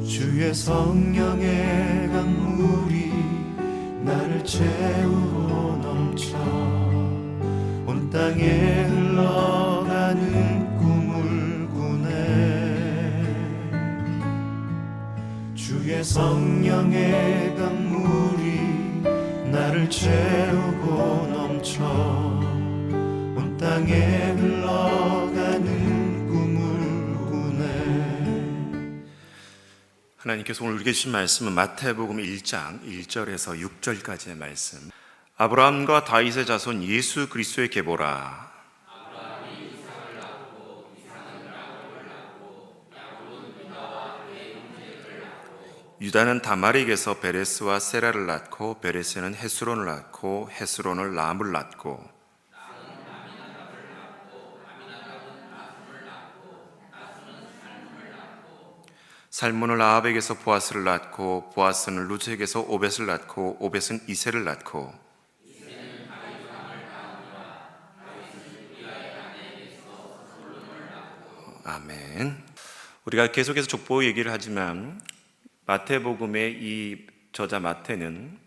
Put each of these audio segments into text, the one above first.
주의 성령의 강물이 나를 채우고 넘쳐 온 땅에 흘러가는 꿈을 꾸네. 주의 성령의 강물이 나를 채우고 넘쳐 온 땅에 흘러가는 꿈을 꾸네. 하나님께서 오늘 우리에게 주신 말씀은 마태복음 1장 1절에서 6절까지의 말씀. 아브라함과 다윗의 자손 예수 그리스도의 계보라. 유다는 다말에게서 베레스와 세라를 낳고 베레스는 헤스론을 낳고 헤스론을 람을 낳고 살몬을 아합에게서 보아스를 낳고 보아스는 루트에게서 오벳을 낳고 오벳은 이새를 낳고 아멘. 우리가 계속해서 족보 얘기를 하지만 마태복음의 이 저자 마태는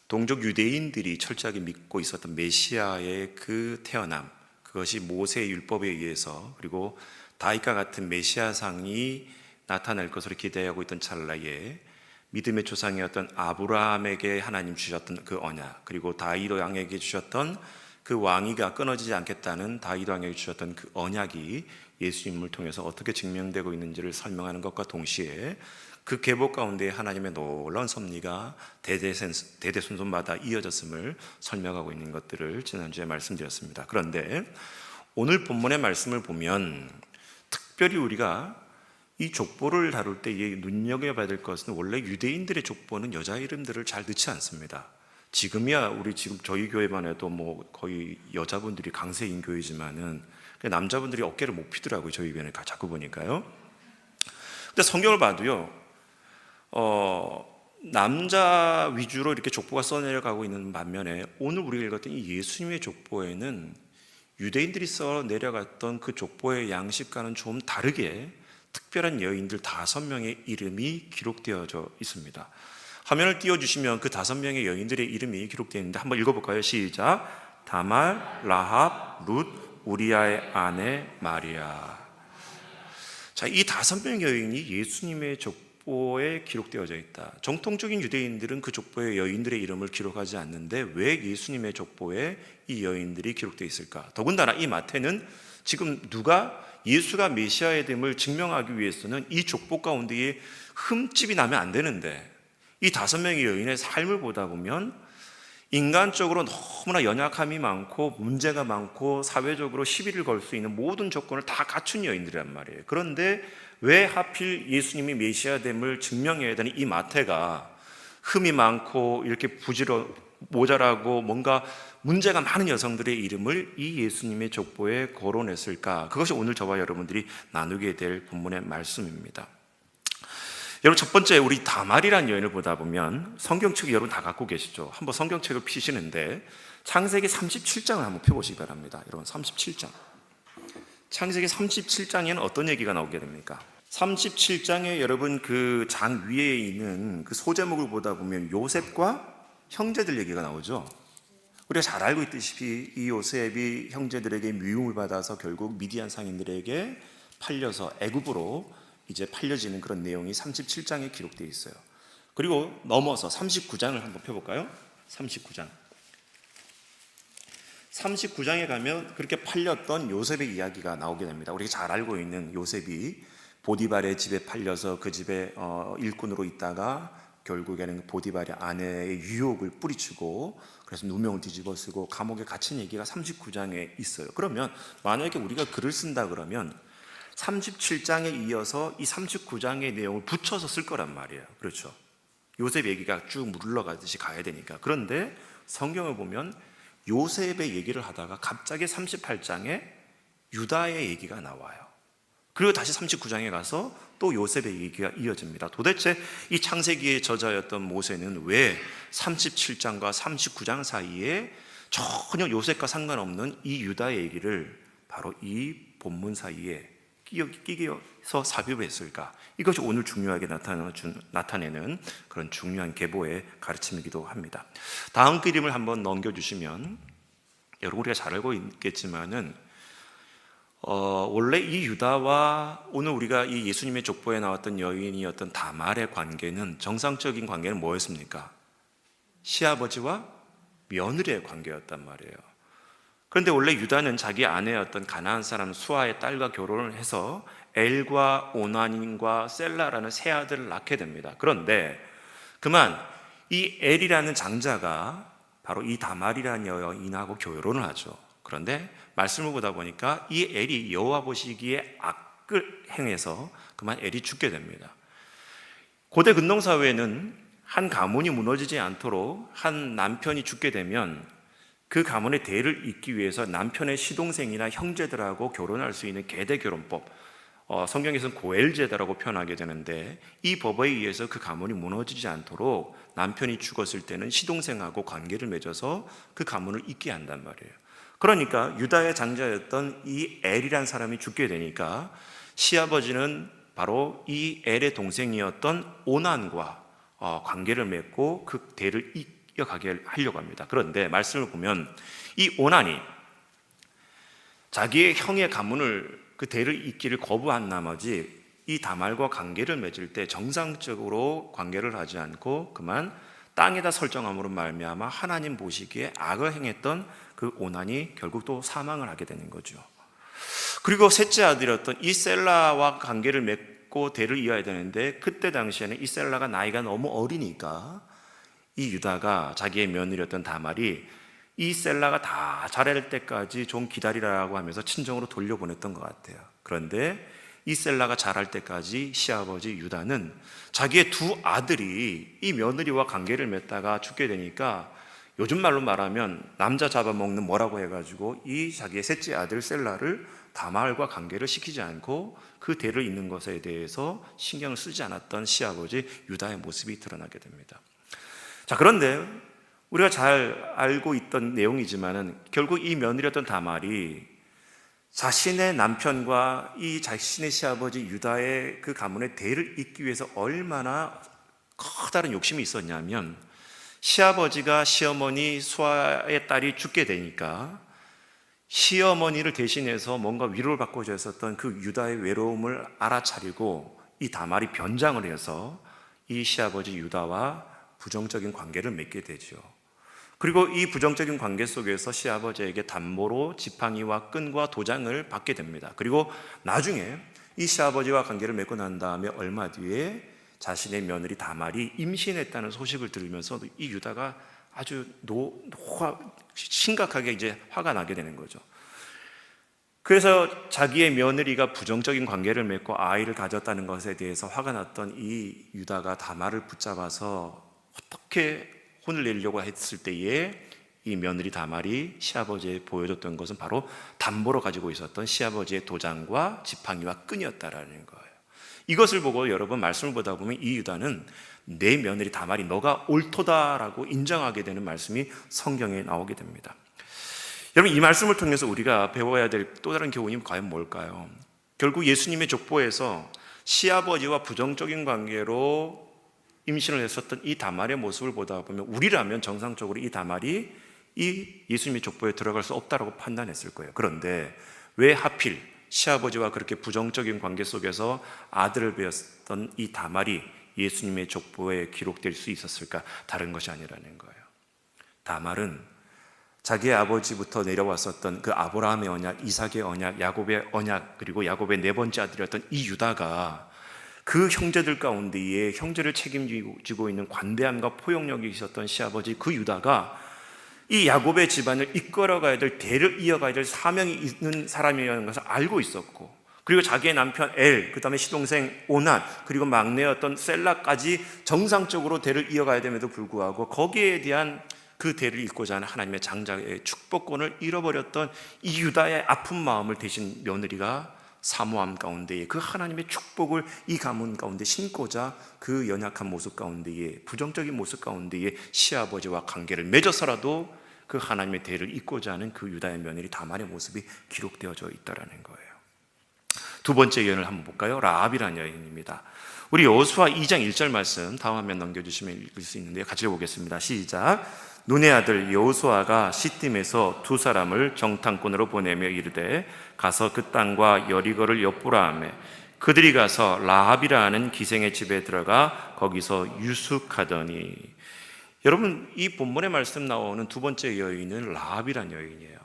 동족 유대인들이 철저하게 믿고 있었던 메시아의 그 태어남, 그것이 모세의 율법에 의해서 그리고 다윗과 같은 메시아상이 나타날 것으로 기대하고 있던 찰나에 믿음의 조상이었던 아브라함에게 하나님 주셨던 그 언약, 그리고 다윗 왕에게 주셨던 그 왕위가 끊어지지 않겠다는 다윗 왕에게 주셨던 그 언약이 예수님을 통해서 어떻게 증명되고 있는지를 설명하는 것과 동시에 그 계보 가운데 하나님의 놀라운 섭리가 대대손손마다 이어졌음을 설명하고 있는 것들을 지난주에 말씀드렸습니다. 그런데 오늘 본문의 말씀을 보면 특별히 우리가 이 족보를 다룰 때 눈여겨봐야 될 것은 원래 유대인들의 족보는 여자 이름들을 잘 넣지 않습니다. 지금이야 우리 지금 저희 교회만 해도 뭐 거의 여자분들이 강세인 교회지만은 남자분들이 어깨를 못 피더라고요. 저희 교회는 자꾸 보니까요. 근데 성경을 봐도요, 남자 위주로 이렇게 족보가 써내려가고 있는 반면에 오늘 우리가 읽었던 이 예수님의 족보에는 유대인들이 써내려갔던 그 족보의 양식과는 좀 다르게 특별한 여인들 5명의 이름이 기록되어져 있습니다. 화면을 띄워주시면 그 5명의 여인들의 이름이 기록되어 있는데 한번 읽어볼까요? 시작. 다말, 라합, 룻, 우리아의 아내 마리아. 자, 이 5명의 여인이 예수님의 족보에 기록되어져 있다. 정통적인 유대인들은 그 족보에 여인들의 이름을 기록하지 않는데 왜 예수님의 족보에 이 여인들이 기록되어 있을까? 더군다나 이 마태는 지금 누가 예수가 메시아의 됨을 증명하기 위해서는 이 족보 가운데에 흠집이 나면 안 되는데 이 5명의 여인의 삶을 보다 보면 인간적으로 너무나 연약함이 많고 문제가 많고 사회적으로 시비를 걸 수 있는 모든 조건을 다 갖춘 여인들이란 말이에요. 그런데 왜 하필 예수님이 메시아됨을 증명해야 되는 이 마태가 흠이 많고 이렇게 모자라고 뭔가 문제가 많은 여성들의 이름을 이 예수님의 족보에 거론했을까? 그것이 오늘 저와 여러분들이 나누게 될 본문의 말씀입니다. 여러분, 첫 번째 우리 다말이라는 여인을 보다 보면 성경책 여러분 다 갖고 계시죠? 한번 성경책을 피시는데 창세기 37장을 한번 펴보시기 바랍니다. 여러분, 37장. 창세기 37장에는 어떤 얘기가 나오게 됩니까? 37장에 여러분 그 장 위에 있는 그 소제목을 보다 보면 요셉과 형제들 얘기가 나오죠. 우리가 잘 알고 있듯이 이 요셉이 형제들에게 미움을 받아서 결국 미디안 상인들에게 팔려서 애굽으로 이제 팔려지는 그런 내용이 37장에 기록되어 있어요. 그리고 넘어서 39장을 한번 펴볼까요? 39장에 가면 그렇게 팔렸던 요셉의 이야기가 나오게 됩니다. 우리가 잘 알고 있는 요셉이 보디발의 집에 팔려서 그 집에 일꾼으로 있다가 결국에는 보디발의 아내의 유혹을 뿌리치고 그래서 누명을 뒤집어 쓰고 감옥에 갇힌 얘기가 39장에 있어요. 그러면 만약에 우리가 글을 쓴다 그러면 37장에 이어서 이 39장의 내용을 붙여서 쓸 거란 말이에요. 그렇죠? 요셉 얘기가 쭉 물러가듯이 가야 되니까. 그런데 성경을 보면 요셉의 얘기를 하다가 갑자기 38장에 유다의 얘기가 나와요. 그리고 다시 39장에 가서 또 요셉의 얘기가 이어집니다. 도대체 이 창세기의 저자였던 모세는 왜 37장과 39장 사이에 전혀 요셉과 상관없는 이 유다의 얘기를 바로 이 본문 사이에 끼겨서 삽입했을까? 이것이 오늘 중요하게 나타내는 그런 중요한 계보의 가르침이기도 합니다. 다음 그림을 한번 넘겨주시면 여러분 우리가 잘 알고 있겠지만은 원래 이 유다와 오늘 우리가 이 예수님의 족보에 나왔던 여인이었던 다말의 관계는 정상적인 관계는 뭐였습니까? 시아버지와 며느리의 관계였단 말이에요. 그런데 원래 유다는 자기 아내였던 가나안 사람 수아의 딸과 결혼을 해서 엘과 오난과 셀라라는 세 아들을 낳게 됩니다. 그런데 그만 이 엘이라는 장자가 바로 이 다말이라는 여인하고 결혼을 하죠. 그런데 말씀을 보다 보니까 이 엘이 여호와 보시기에 악을 행해서 그만 엘이 죽게 됩니다. 고대 근동사회에는 한 가문이 무너지지 않도록 한 남편이 죽게 되면 그 가문의 대를 잇기 위해서 남편의 시동생이나 형제들하고 결혼할 수 있는 계대결혼법, 성경에서는 고엘제다라고 표현하게 되는데, 이 법에 의해서 그 가문이 무너지지 않도록 남편이 죽었을 때는 시동생하고 관계를 맺어서 그 가문을 잇게 한단 말이에요. 그러니까 유다의 장자였던 이 엘이란 사람이 죽게 되니까 시아버지는 바로 이 엘의 동생이었던 오난과 관계를 맺고 그 대를 이어가게 하려고 합니다. 그런데 말씀을 보면 이 오난이 자기의 형의 가문을 그 대를 잇기를 거부한 나머지 이 다말과 관계를 맺을 때 정상적으로 관계를 하지 않고 그만 땅에다 설정함으로 말미암아 하나님 보시기에 악을 행했던 그 오난이 결국 또 사망을 하게 되는 거죠. 그리고 셋째 아들이었던 이 셀라와 관계를 맺고 대를 이어야 되는데, 그때 당시에는 이 셀라가 나이가 너무 어리니까 이 유다가 자기의 며느리였던 다말이 이 셀라가 다 자랄 때까지 좀 기다리라고 하면서 친정으로 돌려보냈던 것 같아요. 그런데 이 셀라가 자랄 때까지 시아버지 유다는 자기의 두 아들이 이 며느리와 관계를 맺다가 죽게 되니까 요즘 말로 말하면 남자 잡아먹는 뭐라고 해가지고 이 자기의 셋째 아들 셀라를 다말과 관계를 시키지 않고 그 대를 잇는 것에 대해서 신경을 쓰지 않았던 시아버지 유다의 모습이 드러나게 됩니다. 자, 그런데 우리가 잘 알고 있던 내용이지만은 결국 이 며느리였던 다말이 자신의 남편과 이 자신의 시아버지 유다의 그 가문의 대를 잇기 위해서 얼마나 커다란 욕심이 있었냐면, 시아버지가 시어머니 수아의 딸이 죽게 되니까 시어머니를 대신해서 뭔가 위로를 받고자 했었던 그 유다의 외로움을 알아차리고 이 다말이 변장을 해서 이 시아버지 유다와 부정적인 관계를 맺게 되죠. 그리고 이 부정적인 관계 속에서 시아버지에게 담보로 지팡이와 끈과 도장을 받게 됩니다. 그리고 나중에 이 시아버지와 관계를 맺고 난 다음에 얼마 뒤에 자신의 며느리 다말이 임신했다는 소식을 들으면서 이 유다가 아주 심각하게 이제 화가 나게 되는 거죠. 그래서 자기의 며느리가 부정적인 관계를 맺고 아이를 가졌다는 것에 대해서 화가 났던 이 유다가 다말을 붙잡아서 어떻게 혼을 내려고 했을 때에 이 며느리 다말이 시아버지에 보여줬던 것은 바로 담보로 가지고 있었던 시아버지의 도장과 지팡이와 끈이었다라는 거예요. 이것을 보고 여러분 말씀을 보다 보면 이 유다는 내 며느리 다말이 너가 옳도다라고 인정하게 되는 말씀이 성경에 나오게 됩니다. 여러분, 이 말씀을 통해서 우리가 배워야 될 또 다른 교훈이 과연 뭘까요? 결국 예수님의 족보에서 시아버지와 부정적인 관계로 임신을 했었던 이 다말의 모습을 보다 보면 우리라면 정상적으로 이 다말이 이 예수님의 족보에 들어갈 수 없다라고 판단했을 거예요. 그런데 왜 하필 시아버지와 그렇게 부정적인 관계 속에서 아들을 배웠던 이 다말이 예수님의 족보에 기록될 수 있었을까? 다른 것이 아니라는 거예요. 다말은 자기의 아버지부터 내려왔었던 그 아브라함의 언약, 이삭의 언약, 야곱의 언약, 그리고 야곱의 네 번째 아들이었던 이 유다가 그 형제들 가운데에 형제를 책임지고 있는 관대함과 포용력이 있었던 시아버지 그 유다가 이 야곱의 집안을 이끌어가야 될, 대를 이어가야 될 사명이 있는 사람이라는 것을 알고 있었고, 그리고 자기의 남편 엘, 그 다음에 시동생 오난, 그리고 막내였던 셀라까지 정상적으로 대를 이어가야 됨에도 불구하고 거기에 대한 그 대를 잇고자 하는 하나님의 장자의 축복권을 잃어버렸던 이 유다의 아픈 마음을 대신 며느리가 사모함 가운데에 그 하나님의 축복을 이 가문 가운데 심고자 그 연약한 모습 가운데에, 부정적인 모습 가운데에 시아버지와 관계를 맺어서라도 그 하나님의 대를 잇고자 하는 그 유다의 며느리 다말의 모습이 기록되어져 있다라는 거예요. 두 번째 여인을 한번 볼까요? 라합이라는 여인입니다. 우리 여호수아 2장 1절 말씀 다음 화면 넘겨주시면 읽을 수 있는데요. 같이 읽어보겠습니다. 시작. 눈의 아들 여호수아가 시딤에서 두 사람을 정탐꾼으로 보내며 이르되 가서 그 땅과 여리고를 엿보라 하며 그들이 가서 라합이라 하는 기생의 집에 들어가 거기서 유숙하더니. 여러분, 이 본문의 말씀 나오는 두 번째 여인은 라합이라는 여인이에요.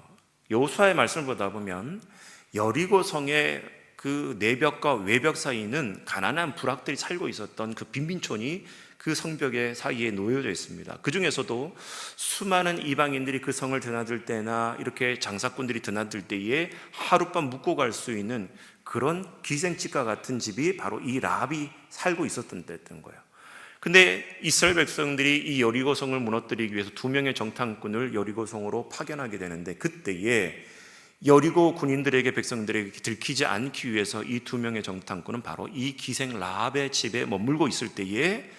여호수아의 말씀을 보다 보면 여리고 성의 그 내벽과 외벽 사이는 가난한 부락들이 살고 있었던 그 빈빈촌이 그 성벽의 사이에 놓여져 있습니다. 그 중에서도 수많은 이방인들이 그 성을 드나들 때나 이렇게 장사꾼들이 드나들 때에 하룻밤 묵고 갈 수 있는 그런 기생집과 같은 집이 바로 이 라합이 살고 있었던 때였던 거예요. 근데 이스라엘 백성들이 이 여리고성을 무너뜨리기 위해서 두 명의 정탐꾼을 여리고성으로 파견하게 되는데, 그때에 여리고 군인들에게, 백성들에게 들키지 않기 위해서 이 두 명의 정탐꾼은 바로 이 기생 라합의 집에 머물고 있을 때에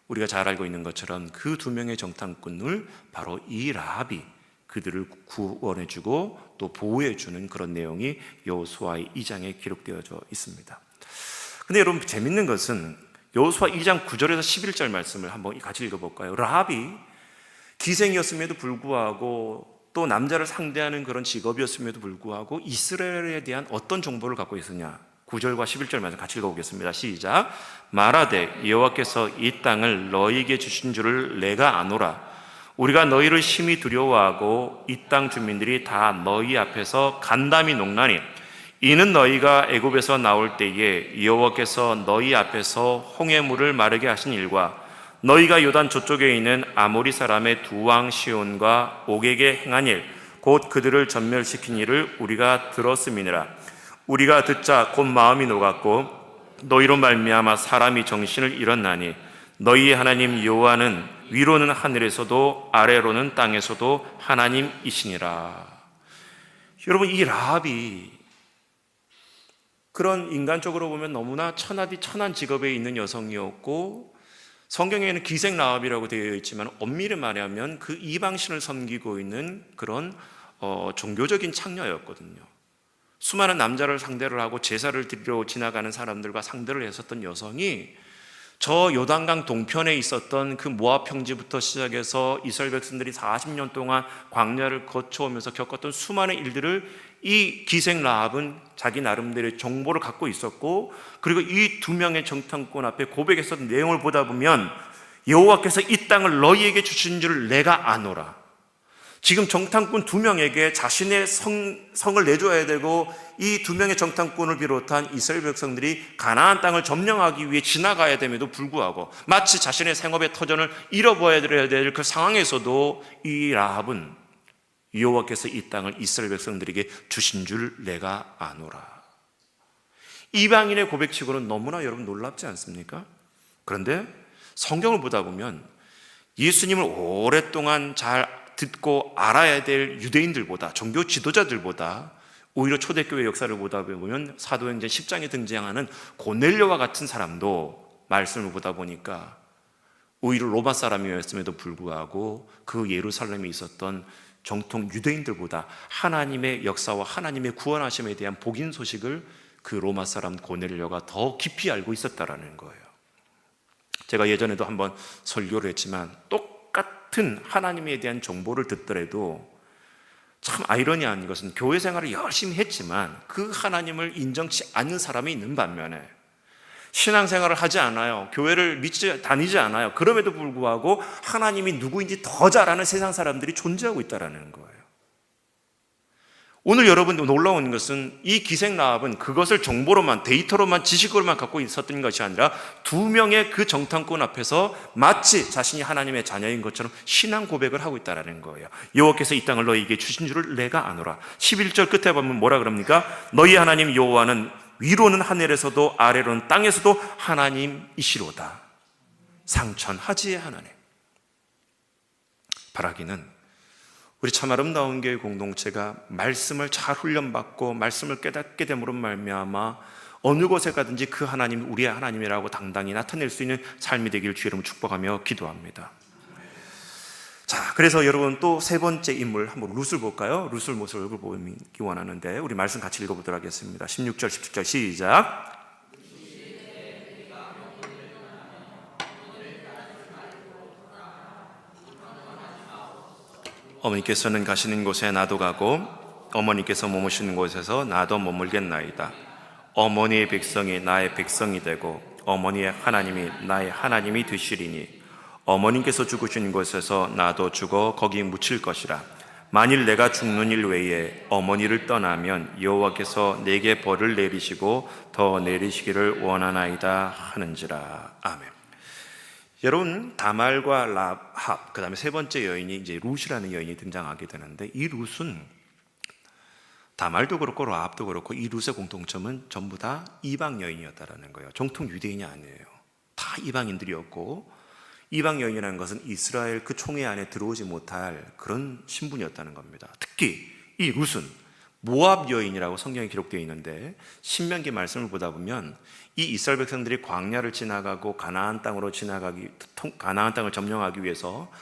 우리가 잘 알고 있는 것처럼 그 두 명의 정탐꾼을 바로 이 라합이 그들을 구원해주고 또 보호해주는 그런 내용이 여호수아의 2장에 기록되어져 있습니다. 근데 여러분, 재밌는 것은 여호수아 2장 9절에서 11절 말씀을 한번 같이 읽어볼까요? 라합이 기생이었음에도 불구하고 또 남자를 상대하는 그런 직업이었음에도 불구하고 이스라엘에 대한 어떤 정보를 갖고 있었냐? 9절과 11절 말씀 같이 읽어보겠습니다. 시작. 말하되 여호와께서 이 땅을 너희에게 주신 줄을 내가 아노라. 우리가 너희를 심히 두려워하고 이 땅 주민들이 다 너희 앞에서 간담이 녹나니 이는 너희가 애굽에서 나올 때에 여호와께서 너희 앞에서 홍해물을 마르게 하신 일과 너희가 요단 저쪽에 있는 아모리 사람의 두 왕 시온과 옥에게 행한 일, 곧 그들을 전멸시킨 일을 우리가 들었음이니라. 우리가 듣자 곧 마음이 녹았고 너희로 말미암아 사람이 정신을 잃었나니 너희의 하나님 여호와는 위로는 하늘에서도 아래로는 땅에서도 하나님이시니라. 여러분, 이 라합이 그런 인간적으로 보면 너무나 천하디 천한 직업에 있는 여성이었고, 성경에는 기생 라합이라고 되어 있지만 엄밀히 말하면 그 이방신을 섬기고 있는 그런 종교적인 창녀였거든요. 수많은 남자를 상대를 하고 제사를 드리러 지나가는 사람들과 상대를 했었던 여성이 저 요단강 동편에 있었던 그 모압 평지부터 시작해서 이스라엘 백성들이 40년 동안 광야를 거쳐오면서 겪었던 수많은 일들을 이 기생 라합은 자기 나름대로의 정보를 갖고 있었고, 그리고 이 두 명의 정탐꾼 앞에 고백했었던 내용을 보다 보면 여호와께서 이 땅을 너희에게 주신 줄을 내가 아노라. 지금 정탐꾼 두 명에게 자신의 성을 내줘야 되고 이 두 명의 정탐꾼을 비롯한 이스라엘 백성들이 가나안 땅을 점령하기 위해 지나가야 됨에도 불구하고 마치 자신의 생업의 터전을 잃어버려야 될 그 상황에서도 이 라합은 여호와께서 이 땅을 이스라엘 백성들에게 주신 줄 내가 아노라. 이방인의 고백치고는 너무나 여러분 놀랍지 않습니까? 그런데 성경을 보다 보면 예수님을 오랫동안 잘 듣고 알아야 될 유대인들보다, 종교 지도자들보다 오히려 초대교회 역사를 보다 보면 사도행전 10장에 등장하는 고넬료와 같은 사람도 말씀을 보다 보니까 오히려 로마 사람이었음에도 불구하고 그 예루살렘에 있었던 정통 유대인들보다 하나님의 역사와 하나님의 구원하심에 대한 복인 소식을 그 로마 사람 고넬료가 더 깊이 알고 있었다라는 거예요. 제가 예전에도 한번 설교를 했지만 똑같은 하나님에 대한 정보를 듣더라도 참 아이러니한 것은 교회 생활을 열심히 했지만 그 하나님을 인정치 않는 사람이 있는 반면에 신앙생활을 하지 않아요, 교회를 다니지 않아요, 그럼에도 불구하고 하나님이 누구인지 더 잘 아는 세상 사람들이 존재하고 있다는 거예요. 오늘 여러분 놀라운 것은 이 기생 라합은 그것을 정보로만, 데이터로만, 지식으로만 갖고 있었던 것이 아니라 두 명의 그 정탐꾼 앞에서 마치 자신이 하나님의 자녀인 것처럼 신앙 고백을 하고 있다는 거예요. 여호와께서 이 땅을 너희에게 주신 줄을 내가 아노라. 11절 끝에 보면 뭐라 그럽니까? 너희 하나님 여호와는 위로는 하늘에서도 아래로는 땅에서도 하나님이시로다. 상천하지의 하나님. 바라기는 우리 참 아름다운 교회 공동체가 말씀을 잘 훈련받고 말씀을 깨닫게 됨으로 말미암아 어느 곳에 가든지 그 하나님 우리의 하나님이라고 당당히 나타낼 수 있는 삶이 되기를 주의 이름으로 축복하며 기도합니다. 자, 그래서 여러분 또 세 번째 인물 한번 룻을 볼까요? 룻을 모습을 보기 원하는데 우리 말씀 같이 읽어보도록 하겠습니다. 16절 17절 시작. 어머니께서는 가시는 곳에 나도 가고 어머니께서 머무시는 곳에서 나도 머물겠나이다. 어머니의 백성이 나의 백성이 되고 어머니의 하나님이 나의 하나님이 되시리니 어머니께서 죽으신 곳에서 나도 죽어 거기 묻힐 것이라. 만일 내가 죽는 일 외에 어머니를 떠나면 여호와께서 내게 벌을 내리시고 더 내리시기를 원하나이다 하는지라. 아멘. 여러분, 다말과 라합, 그 다음에 세 번째 여인이 이제 룻이라는 여인이 등장하게 되는데, 이 룻은 다말도 그렇고 라합도 그렇고 이 룻의 공통점은 전부 다 이방 여인이었다라는 거예요. 정통 유대인이 아니에요. 다 이방인들이었고, 이방 여인이라는 것은 이스라엘 그 총회 안에 들어오지 못할 그런 신분이었다는 겁니다. 특히 이 룻은 모압 여인이라고 성경에 기록되어 있는데, 신명기 말씀을 보다 보면 이 이스라엘 백성들이 광야를 지나가고 가나안 땅을 점령하기 위해서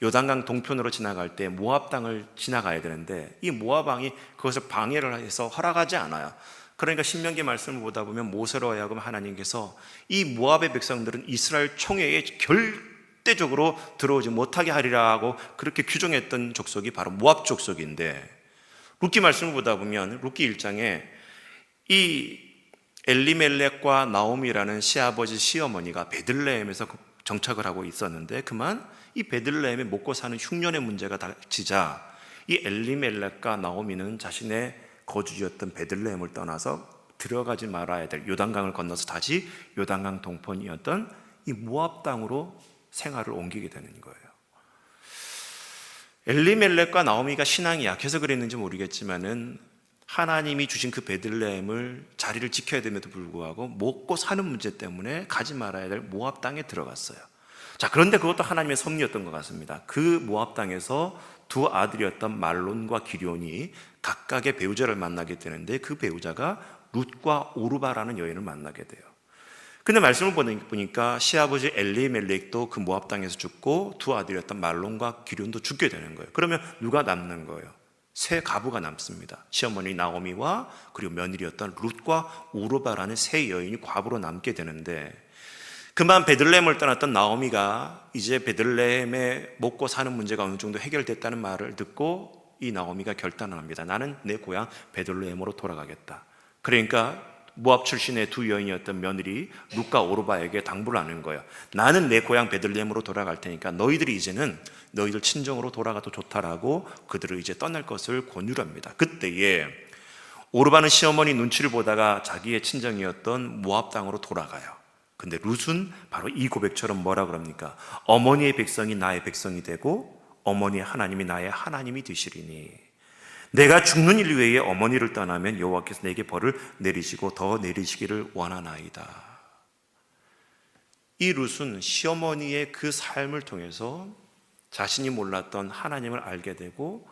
요단강 동편으로 지나갈 때 모압 땅을 지나가야 되는데, 이 모압 왕이 그것을 방해를 해서 허락하지 않아요. 그러니까 신명기 말씀을 보다 보면 모세로 하여금 하나님께서 이 모압의 백성들은 이스라엘 총회에 절대적으로 들어오지 못하게 하리라고 그렇게 규정했던 족속이 바로 모압 족속인데, 룻기 말씀을 보다 보면 룻기 1장에 이 엘리멜렉과 나오미라는 시아버지 시어머니가 베들레헴에서 정착을 하고 있었는데, 그만 이 베들레헴에 먹고 사는 흉년의 문제가 닥치자 이 엘리멜렉과 나오미는 자신의 거주지였던 베들레헴을 떠나서 들어가지 말아야 될 요단강을 건너서 다시 요단강 동편이었던 이 모압 땅으로 생활을 옮기게 되는 거예요. 엘리멜렉과 나오미가 신앙이 약해서 그랬는지 모르겠지만은 하나님이 주신 그 베들레헴을 자리를 지켜야 됨에도 불구하고 먹고 사는 문제 때문에 가지 말아야 될 모압 땅에 들어갔어요. 자, 그런데 그것도 하나님의 섭리였던 것 같습니다. 그 모압 땅에서 두 아들이었던 말론과 기럝이 각각의 배우자를 만나게 되는데, 그 배우자가 룻과 오르바라는 여인을 만나게 돼요. 근데 말씀을 보니까 시아버지 엘리멜렉도 그 모압 땅에서 죽고 두 아들이었던 말론과 기럝도 죽게 되는 거예요. 그러면 누가 남는 거예요? 세 가부가 남습니다. 시어머니 나오미와 그리고 며느리였던 룻과 오르바라는 세 여인이 과부로 남게 되는데, 그만 베들레헴을 떠났던 나오미가 이제 베들레헴에 먹고 사는 문제가 어느 정도 해결됐다는 말을 듣고 이 나오미가 결단을 합니다. 나는 내 고향 베들레헴으로 돌아가겠다. 그러니까 모압 출신의 두 여인이었던 며느리 룻과 오르바에게 당부를 하는 거예요. 나는 내 고향 베들레헴으로 돌아갈 테니까 너희들이 이제는 너희들 친정으로 돌아가도 좋다라고 그들을 이제 떠날 것을 권유를 합니다. 그때에 오르바는 시어머니 눈치를 보다가 자기의 친정이었던 모압 땅으로 돌아가요. 근데 룻은 바로 이 고백처럼 뭐라 그럽니까? 어머니의 백성이 나의 백성이 되고 어머니의 하나님이 나의 하나님이 되시리니 내가 죽는 일 외에 어머니를 떠나면 여호와께서 내게 벌을 내리시고 더 내리시기를 원하나이다. 이 룻은 시어머니의 그 삶을 통해서 자신이 몰랐던 하나님을 알게 되고,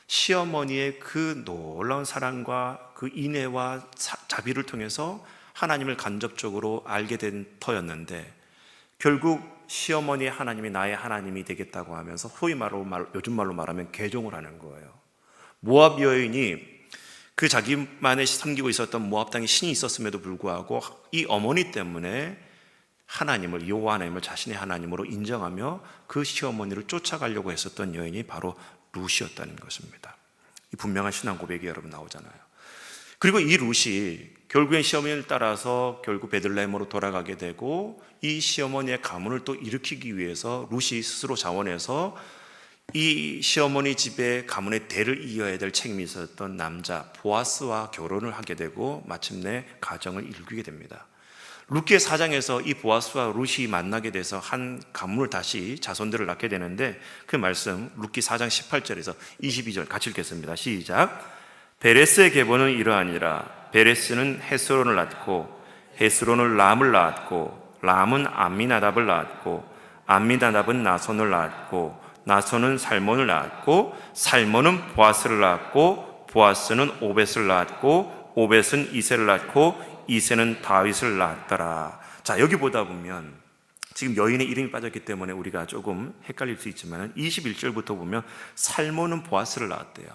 시어머니의 그 놀라운 사랑과 그 인애와 자비를 통해서 하나님을 간접적으로 알게 된 터였는데, 결국 시어머니의 하나님이 나의 하나님이 되겠다고 하면서 소위 요즘 말로 말하면 개종을 하는 거예요. 모압 여인이 그 자기만의 섬기고 있었던 모압 땅에 신이 있었음에도 불구하고 이 어머니 때문에 하나님을, 여호와 하나님을 자신의 하나님으로 인정하며 그 시어머니를 쫓아가려고 했었던 여인이 바로 룻이었다는 것입니다. 이 분명한 신앙 고백이 여러분 나오잖아요. 그리고 이 룻이 결국엔 시어머니를 따라서 결국 베들레헴으로 돌아가게 되고, 이 시어머니의 가문을 또 일으키기 위해서 룻이 스스로 자원해서 이 시어머니 집에 가문의 대를 이어야 될 책임이 있었던 남자 보아스와 결혼을 하게 되고 마침내 가정을 이루게 됩니다. 룻기 4장에서 이 보아스와 룻이 만나게 돼서 한 가문을 다시 자손들을 낳게 되는데, 그 말씀 룻기 4장 18절에서 22절 같이 읽겠습니다. 시작. 베레스의 계보는 이러하니라. 베레스는 헤스론을 낳고 헤스론은 람을 낳았고 람은 암미나답을 낳았고 암미나답은 나손을 낳았고 나손은 살몬을 낳았고 살몬은 보아스를 낳았고 보아스는 오벳을 낳았고 오벳은 이새를 낳고 이새는 다윗을 낳았더라. 자, 여기 보다 보면 지금 여인의 이름이 빠졌기 때문에 우리가 조금 헷갈릴 수 있지만 21절부터 보면 살몬은 보아스를 낳았대요.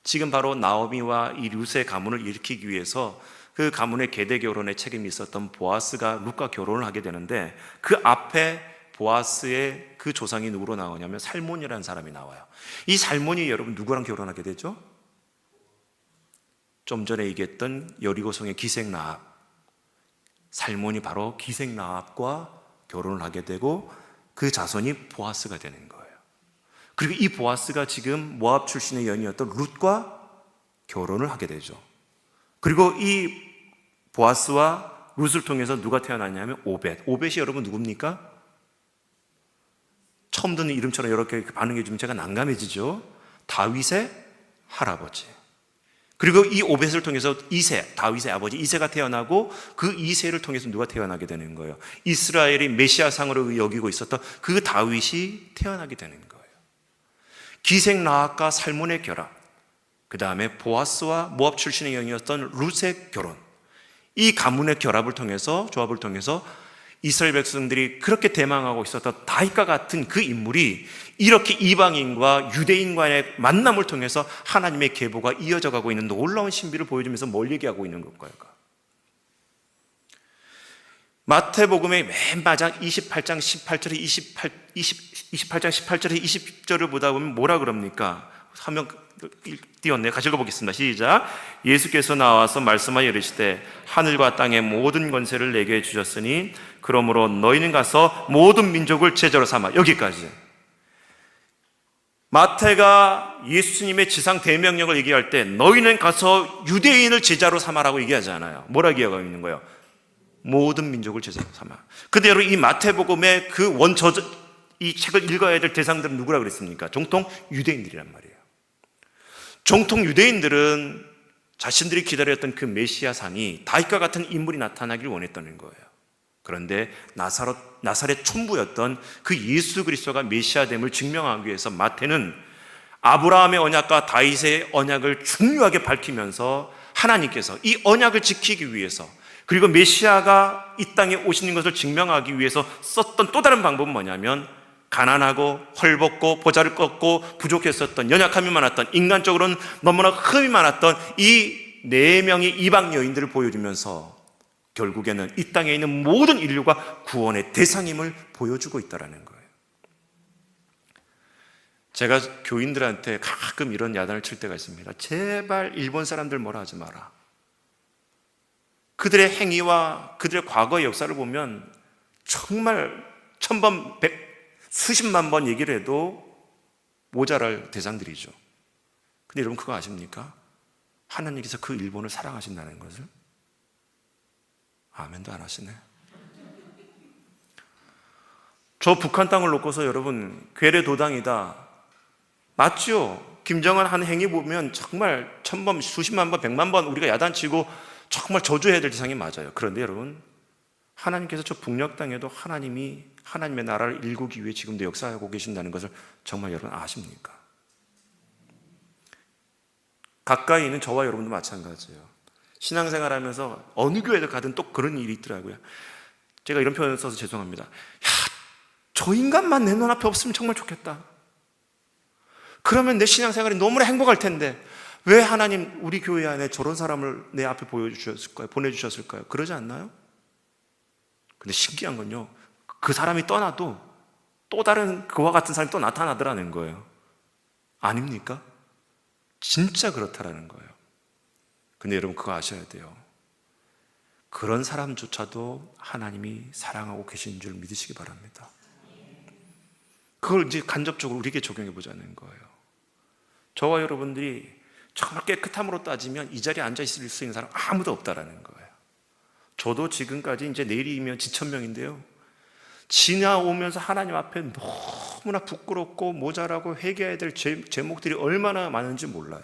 지금 바로 나오미와 이 룻의 가문을 일으키기 위해서 그 가문의 계대 결혼에 책임이 있었던 보아스가 룻과 결혼을 하게 되는데, 그 앞에 보아스의 그 조상이 누구로 나오냐면 살몬이라는 사람이 나와요. 이 살몬이 여러분 누구랑 결혼하게 되죠? 좀 전에 얘기했던 여리고성의 기생라합, 살몬이 바로 기생라합과 결혼을 하게 되고 그 자손이 보아스가 되는 거예요. 그리고 이 보아스가 지금 모압 출신의 여인이었던 룻과 결혼을 하게 되죠. 그리고 이 보아스와 룻을 통해서 누가 태어났냐면 오벳. 오벳이 여러분 누굽니까? 처음 듣는 이름처럼 이렇게 반응해 주면 제가 난감해지죠. 다윗의 할아버지. 그리고 이 오벳을 통해서 이세, 다윗의 아버지 이세가 태어나고, 그 이세를 통해서 누가 태어나게 되는 거예요? 이스라엘이 메시아상으로 여기고 있었던 그 다윗이 태어나게 되는 거예요. 기생라합과 살몬의 결합, 그 다음에 보아스와 모압 출신의 여인이었던 룻의 결혼, 이 가문의 결합을 통해서, 조합을 통해서 이스라엘 백성들이 그렇게 대망하고 있었던 다윗과 같은 그 인물이 이렇게 이방인과 유대인과의 만남을 통해서 하나님의 계보가 이어져 가고 있는 놀라운 신비를 보여주면서 뭘 얘기하고 있는 걸까요? 마태복음의 맨 마지막 28장 18절에 28장 18절에 20절을 보다 보면 뭐라 그럽니까? 화면 띄웠네요. 같이 읽어보겠습니다. 시작. 예수께서 나와서 말씀하여 이르시되 하늘과 땅의 모든 권세를 내게 주셨으니 그러므로 너희는 가서 모든 민족을 제자로 삼아. 여기까지. 마태가 예수님의 지상 대명령을 얘기할 때 너희는 가서 유대인을 제자로 삼아라고 얘기하지 않아요. 뭐라 얘기하고 있는 거예요? 모든 민족을 제자로 삼아. 그대로 이 마태복음의 그 이 책을 읽어야 될 대상들은 누구라 그랬습니까? 정통 유대인들이란 말이에요. 정통 유대인들은 자신들이 기다렸던 그 메시아상이 다윗과 같은 인물이 나타나길 원했다는 거예요. 그런데 나사렛 촌부였던 그 예수 그리스도가 메시아됨을 증명하기 위해서 마태는 아브라함의 언약과 다윗의 언약을 중요하게 밝히면서 하나님께서 이 언약을 지키기 위해서, 그리고 메시아가 이 땅에 오시는 것을 증명하기 위해서 썼던 또 다른 방법은 뭐냐면, 가난하고 헐벗고 보잘것없고 부족했었던, 연약함이 많았던, 인간적으로는 너무나 흠이 많았던 이 4명의 이방 여인들을 보여주면서 결국에는 이 땅에 있는 모든 인류가 구원의 대상임을 보여주고 있다는 거예요. 제가 교인들한테 가끔 이런 야단을 칠 때가 있습니다. 제발 일본 사람들 뭐라 하지 마라. 그들의 행위와 그들의 과거의 역사를 보면 정말 1000번, 수십만 번 얘기를 해도 모자랄 대상들이죠. 근데 여러분 그거 아십니까? 하나님께서 그 일본을 사랑하신다는 것을? 아멘도 안 하시네. 저 북한 땅을 놓고서 여러분 괴뢰도당이다, 맞죠? 김정은 한 행위 보면 정말 1000번, 수십만 번, 100만 번 우리가 야단치고 정말 저주해야 될 대상이 맞아요. 그런데 여러분, 하나님께서 저 북녘 땅에도 하나님이 하나님의 나라를 일구기 위해 지금도 역사하고 계신다는 것을 정말 여러분 아십니까? 가까이 있는 저와 여러분도 마찬가지예요. 신앙생활 하면서 어느 교회를 가든 또 그런 일이 있더라고요. 제가 이런 표현을 써서 죄송합니다. 야, 저 인간만 내 눈앞에 없으면 정말 좋겠다. 그러면 내 신앙생활이 너무나 행복할 텐데 왜 하나님 우리 교회 안에 저런 사람을 내 앞에 보여주셨을까요? 보내주셨을까요? 그러지 않나요? 근데 신기한 건요, 그 사람이 떠나도 또 다른 그와 같은 사람이 또 나타나더라는 거예요. 아닙니까? 진짜 그렇다라는 거예요. 근데 여러분 그거 아셔야 돼요. 그런 사람조차도 하나님이 사랑하고 계신 줄 믿으시기 바랍니다. 그걸 이제 간접적으로 우리에게 적용해 보자는 거예요. 저와 여러분들이 정말 깨끗함으로 따지면 이 자리에 앉아 있을 수 있는 사람 아무도 없다라는 거예요. 저도 지금까지 이제 내일이면 지천명인데요, 지나오면서 하나님 앞에 너무나 부끄럽고 모자라고 회개해야 될 제목들이 얼마나 많은지 몰라요.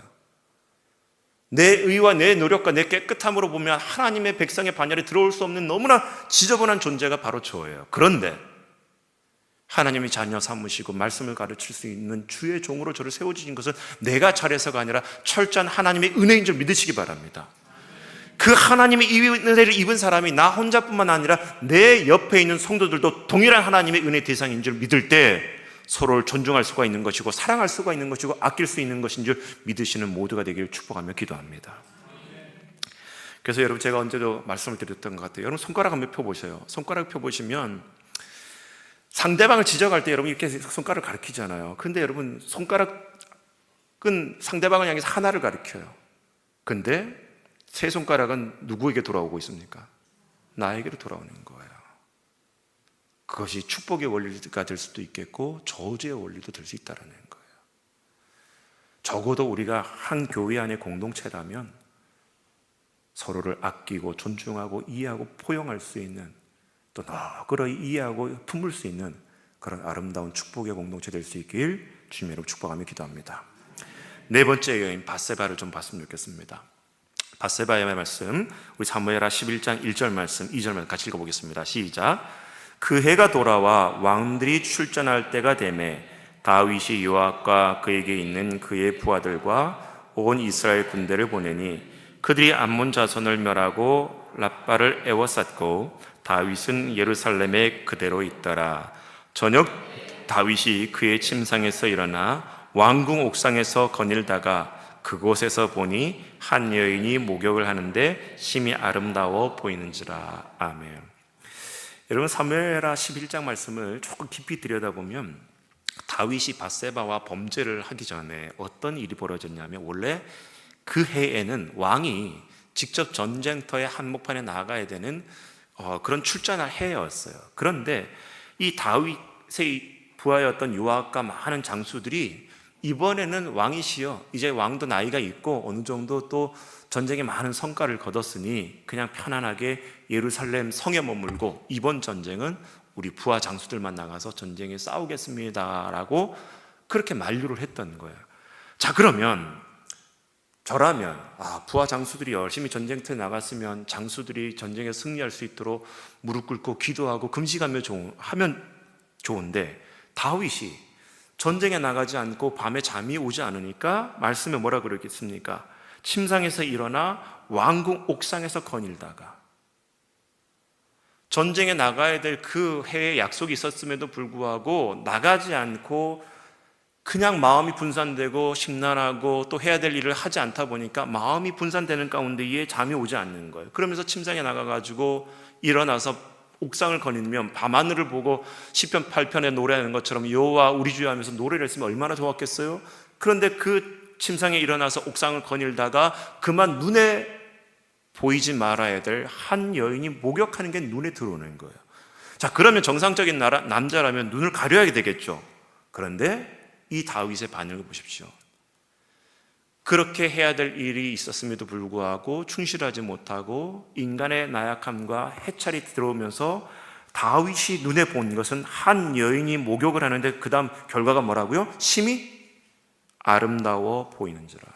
내 의와 내 노력과 내 깨끗함으로 보면 하나님의 백성의 반열에 들어올 수 없는 너무나 지저분한 존재가 바로 저예요. 그런데 하나님이 자녀 삼으시고 말씀을 가르칠 수 있는 주의 종으로 저를 세워주신 것은 내가 잘해서가 아니라 철저한 하나님의 은혜인 줄 믿으시기 바랍니다. 그 하나님의 은혜를 입은 사람이 나 혼자뿐만 아니라 내 옆에 있는 성도들도 동일한 하나님의 은혜 대상인 줄 믿을 때 서로를 존중할 수가 있는 것이고 사랑할 수가 있는 것이고 아낄 수 있는 것인 줄 믿으시는 모두가 되기를 축복하며 기도합니다. 그래서 여러분, 제가 언제도 말씀을 드렸던 것 같아요. 여러분, 손가락 한번 펴보세요. 손가락 펴보시면 상대방을 지적할 때 여러분 이렇게 손가락을 가리키잖아요. 그런데 여러분, 손가락은 상대방을 향해서 하나를 가리켜요. 근데 세 손가락은 누구에게 돌아오고 있습니까? 나에게로 돌아오는 거예요. 그것이 축복의 원리가 될 수도 있겠고 저주의 원리도 될 수 있다는 거예요. 적어도 우리가 한 교회 안의 공동체라면 서로를 아끼고 존중하고 이해하고 포용할 수 있는, 또 너그러이 이해하고 품을 수 있는 그런 아름다운 축복의 공동체 될 수 있길 주님으로 축복하며 기도합니다. 네 번째 여인 밧세바를 좀 봤으면 좋겠습니다. 밧세바의 말씀, 우리 사무엘하 11장 1절 말씀, 2절 말씀 같이 읽어보겠습니다. 시작. 그 해가 돌아와 왕들이 출전할 때가 되매 다윗이 요압과 그에게 있는 그의 부하들과 온 이스라엘 군대를 보내니 그들이 암몬 자손을 멸하고 랍바를 에워쌌고 다윗은 예루살렘에 그대로 있더라. 저녁 다윗이 그의 침상에서 일어나 왕궁 옥상에서 거닐다가 그곳에서 보니 한 여인이 목욕을 하는데 심히 아름다워 보이는지라. 아멘. 여러분, 사무엘하 11장 말씀을 조금 깊이 들여다보면 다윗이 밧세바와 범죄를 하기 전에 어떤 일이 벌어졌냐면, 원래 그 해에는 왕이 직접 전쟁터의 한복판에 나가야 되는 그런 출전할 해였어요. 그런데 이 다윗의 부하였던 요압과 많은 장수들이 이번에는 왕이시여, 이제 왕도 나이가 있고 어느 정도 또 전쟁에 많은 성과를 거뒀으니 그냥 편안하게 예루살렘 성에 머물고 이번 전쟁은 우리 부하 장수들만 나가서 전쟁에 싸우겠습니다 라고 그렇게 만류를 했던 거예요. 자, 그러면 저라면 부하 장수들이 열심히 전쟁터에 나갔으면 장수들이 전쟁에 승리할 수 있도록 무릎 꿇고 기도하고 금식하며 하면 좋은데, 다윗이 전쟁에 나가지 않고 밤에 잠이 오지 않으니까 말씀에 뭐라 그러겠습니까? 침상에서 일어나 왕궁 옥상에서 거닐다가, 전쟁에 나가야 될 그 해에 약속이 있었음에도 불구하고 나가지 않고 그냥 마음이 분산되고 심란하고 또 해야 될 일을 하지 않다 보니까 마음이 분산되는 가운데에 잠이 오지 않는 거예요. 그러면서 침상에 나가가지고 일어나서 옥상을 거닐면 밤하늘을 보고 시편 8편에 노래하는 것처럼 여호와 우리 주여 하면서 노래를 했으면 얼마나 좋았겠어요. 그런데 그 침상에 일어나서 옥상을 거닐다가 그만 눈에 보이지 말아야 될 한 여인이 목욕하는 게 눈에 들어오는 거예요. 자, 그러면 정상적인 남자라면 눈을 가려야 되겠죠. 그런데 이 다윗의 반응을 보십시오. 그렇게 해야 될 일이 있었음에도 불구하고 충실하지 못하고 인간의 나약함과 해찰이 들어오면서 다윗이 눈에 본 것은 한 여인이 목욕을 하는데 그 다음 결과가 뭐라고요? 심히 아름다워 보이는지라.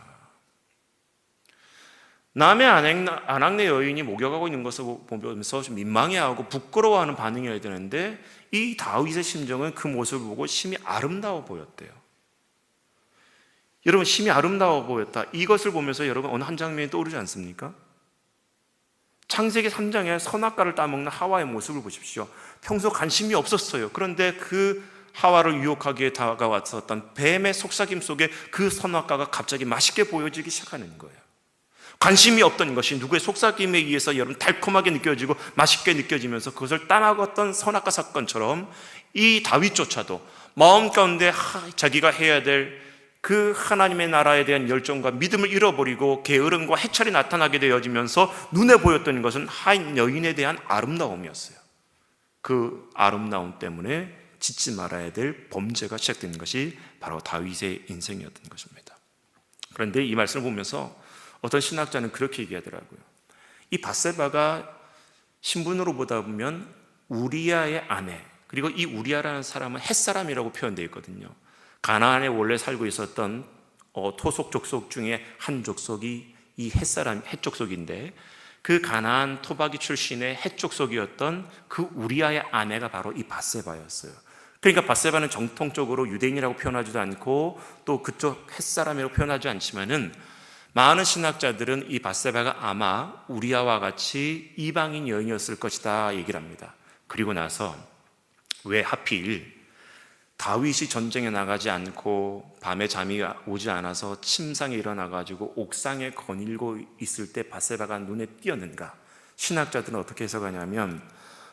남의 아낙네 여인이 목욕하고 있는 것을 보면서 좀 민망해하고 부끄러워하는 반응이어야 되는데 이 다윗의 심정은 그 모습을 보고 심히 아름다워 보였대요. 여러분, 심히 아름다워 보였다, 이것을 보면서 여러분 어느 한 장면이 떠오르지 않습니까? 창세기 3장에 선악과를 따먹는 하와의 모습을 보십시오. 평소 관심이 없었어요. 그런데 그 하와를 유혹하기에 다가왔었던 뱀의 속삭임 속에 그 선악과가 갑자기 맛있게 보여지기 시작하는 거예요. 관심이 없던 것이 누구의 속삭임에 의해서 여러분 달콤하게 느껴지고 맛있게 느껴지면서 그것을 따먹었던 선악과 사건처럼 이 다윗조차도 마음 가운데 자기가 해야 될 그 하나님의 나라에 대한 열정과 믿음을 잃어버리고 게으름과 해찰이 나타나게 되어지면서 눈에 보였던 것은 한 여인에 대한 아름다움이었어요. 그 아름다움 때문에 짓지 말아야 될 범죄가 시작되는 것이 바로 다윗의 인생이었던 것입니다. 그런데 이 말씀을 보면서 어떤 신학자는 그렇게 얘기하더라고요. 이 밧세바가 신분으로 보다 보면 우리아의 아내, 그리고 이 우리아라는 사람은 헷사람이라고 표현되어 있거든요. 가나안에 원래 살고 있었던 토속 족속 중에 한 족속이 이 헷 족속인데, 그 가나안 토박이 출신의 헷 족속이었던 그 우리아의 아내가 바로 이 밧세바였어요. 그러니까 밧세바는 정통적으로 유대인이라고 표현하지도 않고 또 그쪽 헷사람이라고 표현하지 않지만은 많은 신학자들은 이 밧세바가 아마 우리아와 같이 이방인 여인이었을 것이다 얘기를 합니다. 그리고 나서 왜 하필 다윗이 전쟁에 나가지 않고 밤에 잠이 오지 않아서 침상에 일어나가지고 옥상에 거닐고 있을 때 밧세바가 눈에 띄었는가? 신학자들은 어떻게 해석하냐면,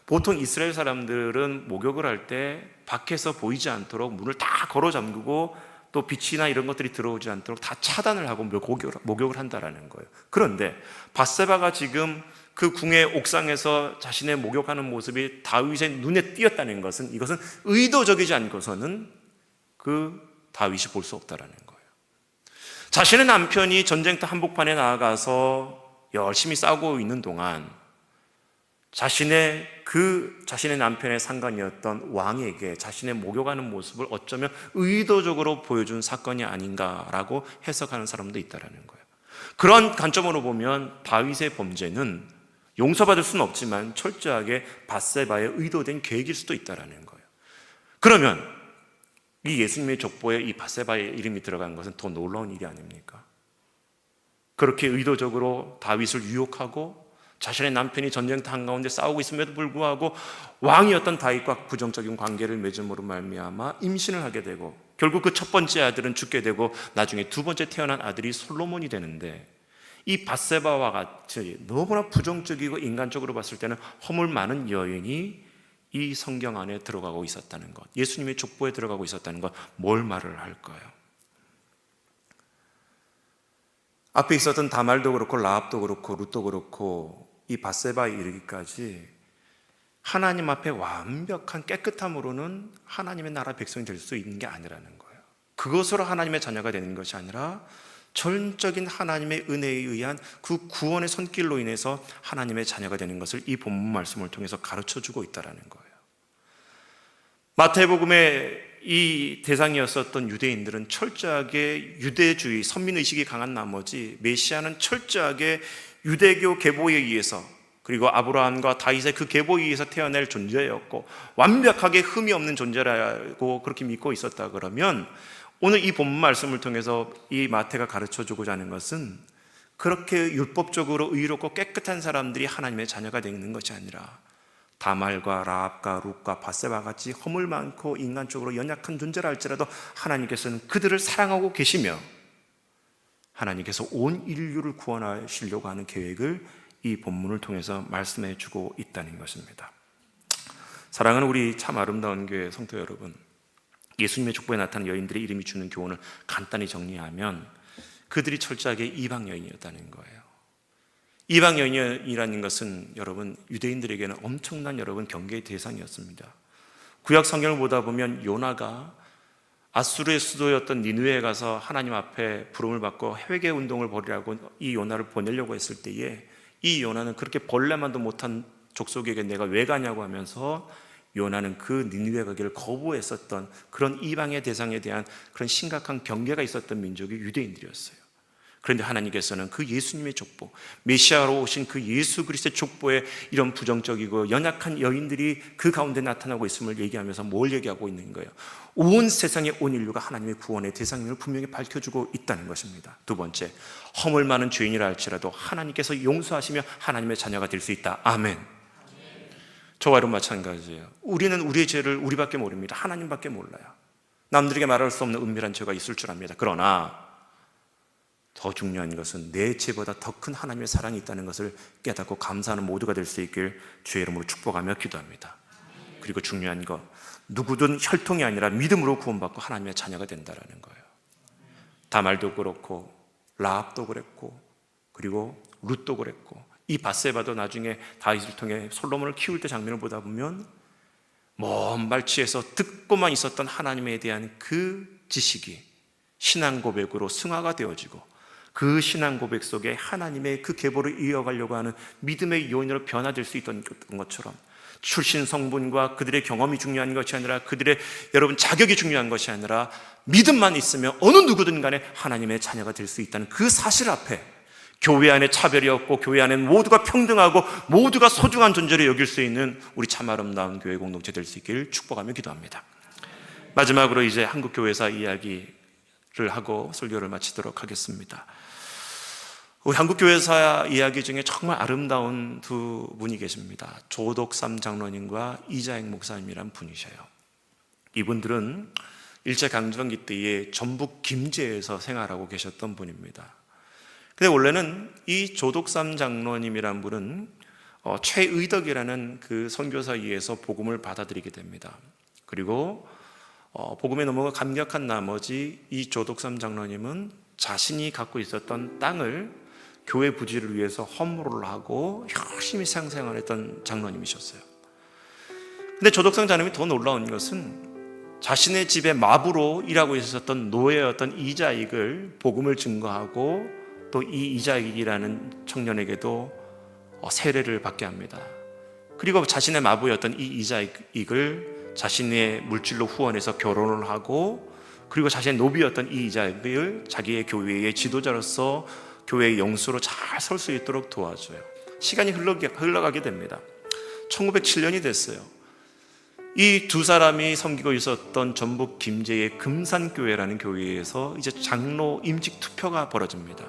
보통 이스라엘 사람들은 목욕을 할 때 밖에서 보이지 않도록 문을 다 걸어 잠그고 또 빛이나 이런 것들이 들어오지 않도록 다 차단을 하고 목욕을 한다라는 거예요. 그런데 밧세바가 지금 그 궁의 옥상에서 자신의 목욕하는 모습이 다윗의 눈에 띄었다는 것은, 이것은 의도적이지 않고서는 그 다윗이 볼 수 없다라는 거예요. 자신의 남편이 전쟁터 한복판에 나아가서 열심히 싸우고 있는 동안 자신의 남편의 상관이었던 왕에게 자신의 목욕하는 모습을 어쩌면 의도적으로 보여준 사건이 아닌가라고 해석하는 사람도 있다라는 거예요. 그런 관점으로 보면 다윗의 범죄는 용서받을 수는 없지만 철저하게 밧세바의 의도된 계획일 수도 있다라는 거예요. 그러면 이 예수님의 족보에 이 밧세바의 이름이 들어간 것은 더 놀라운 일이 아닙니까? 그렇게 의도적으로 다윗을 유혹하고 자신의 남편이 전쟁터 한가운데 싸우고 있음에도 불구하고 왕이었던 다윗과 부정적인 관계를 맺음으로 말미암아 임신을 하게 되고, 결국 그 첫 번째 아들은 죽게 되고 나중에 두 번째 태어난 아들이 솔로몬이 되는데, 이 밧세바와 같이 너무나 부정적이고 인간적으로 봤을 때는 허물 많은 여인이 이 성경 안에 들어가고 있었다는 것, 예수님의 족보에 들어가고 있었다는 것, 뭘 말을 할까요? 앞에 있었던 다말도 그렇고 라합도 그렇고 룻도 그렇고 이 밧세바에 이르기까지 하나님 앞에 완벽한 깨끗함으로는 하나님의 나라 백성이 될 수 있는 게 아니라는 거예요. 그것으로 하나님의 자녀가 되는 것이 아니라 전적인 하나님의 은혜에 의한 그 구원의 손길로 인해서 하나님의 자녀가 되는 것을 이 본문 말씀을 통해서 가르쳐주고 있다는 거예요. 마태복음의 이 대상이었었던 유대인들은 철저하게 유대주의, 선민의식이 강한 나머지 메시아는 철저하게 유대교 계보에 의해서, 그리고 아브라함과 다윗의 그 계보에 의해서 태어날 존재였고 완벽하게 흠이 없는 존재라고 그렇게 믿고 있었다 그러면, 오늘 이 본문 말씀을 통해서 이 마태가 가르쳐주고자 하는 것은 그렇게 율법적으로 의롭고 깨끗한 사람들이 하나님의 자녀가 되는 것이 아니라 다말과 라합과 룻과 밧세바 같이 허물 많고 인간적으로 연약한 존재라 할지라도 하나님께서는 그들을 사랑하고 계시며 하나님께서 온 인류를 구원하시려고 하는 계획을 이 본문을 통해서 말씀해 주고 있다는 것입니다. 사랑하는 우리 참 아름다운 교회 성도 여러분, 예수님의 족보에 나타난 여인들의 이름이 주는 교훈을 간단히 정리하면 그들이 철저하게 이방 여인이었다는 거예요. 이방 여인이라는 것은 여러분 유대인들에게는 엄청난 여러분 경계의 대상이었습니다. 구약 성경을 보다 보면 요나가 아수르의 수도였던 니느웨에 가서 하나님 앞에 부름을 받고 회개 운동을 벌이라고 이 요나를 보내려고 했을 때에 이 요나는 그렇게 벌레만도 못한 족속에게 내가 왜 가냐고 하면서 요나는 그 니느웨 가기를 거부했었던 그런 이방의 대상에 대한 그런 심각한 경계가 있었던 민족이 유대인들이었어요. 그런데 하나님께서는 그 예수님의 족보, 메시아로 오신 그 예수 그리스도의 족보에 이런 부정적이고 연약한 여인들이 그 가운데 나타나고 있음을 얘기하면서 뭘 얘기하고 있는 거예요? 온 세상의 온 인류가 하나님의 구원의 대상임을 분명히 밝혀주고 있다는 것입니다. 두 번째, 허물 많은 죄인이라 할지라도 하나님께서 용서하시며 하나님의 자녀가 될 수 있다. 아멘. 저와 여러분 마찬가지예요. 우리는 우리의 죄를 우리밖에 모릅니다. 하나님밖에 몰라요. 남들에게 말할 수 없는 은밀한 죄가 있을 줄 압니다. 그러나 더 중요한 것은 내 죄보다 더 큰 하나님의 사랑이 있다는 것을 깨닫고 감사하는 모두가 될 수 있길 주의 이름으로 축복하며 기도합니다. 그리고 중요한 것, 누구든 혈통이 아니라 믿음으로 구원받고 하나님의 자녀가 된다는 거예요. 다말도 그렇고 라합도 그랬고 그리고 룻도 그랬고 이 밧세바도 나중에 다윗을 통해 솔로몬을 키울 때 장면을 보다 보면 먼 발치에서 듣고만 있었던 하나님에 대한 그 지식이 신앙 고백으로 승화가 되어지고 그 신앙 고백 속에 하나님의 그 계보를 이어가려고 하는 믿음의 요인으로 변화될 수 있던 것처럼 출신 성분과 그들의 경험이 중요한 것이 아니라 그들의 여러분 자격이 중요한 것이 아니라 믿음만 있으면 어느 누구든 간에 하나님의 자녀가 될 수 있다는 그 사실 앞에 교회 안에 차별이 없고 교회 안에는 모두가 평등하고 모두가 소중한 존재로 여길 수 있는 우리 참 아름다운 교회 공동체 될 수 있기를 축복하며 기도합니다. 마지막으로 이제 한국교회사 이야기를 하고 설교를 마치도록 하겠습니다. 우리 한국교회사 이야기 중에 정말 아름다운 두 분이 계십니다. 조덕삼 장로님과 이자익 목사님이란 분이셔요. 이분들은 일제강점기 때에 전북 김제에서 생활하고 계셨던 분입니다. 근데 원래는 이 조덕삼 장로님이란 분은 최의덕이라는 그 선교사에게서 복음을 받아들이게 됩니다. 그리고 복음에 너무 감격한 나머지 이 조덕삼 장로님은 자신이 갖고 있었던 땅을 교회 부지를 위해서 헌물을 하고 열심히 생활했던 장로님이셨어요. 근데 조덕삼 장로님이 더 놀라운 것은 자신의 집에 마부로 일하고 있었던 노예였던 이자익을 복음을 증거하고 또 이 이자익이라는 청년에게도 세례를 받게 합니다. 그리고 자신의 마부였던 이 이자익을 자신의 물질로 후원해서 결혼을 하고, 그리고 자신의 노비였던 이 이자익을 자기의 교회의 지도자로서 교회의 영수로 잘 설 수 있도록 도와줘요. 시간이 흘러가게 됩니다. 1907년이 됐어요. 이 두 사람이 섬기고 있었던 전북 김제의 금산교회라는 교회에서 이제 장로 임직 투표가 벌어집니다.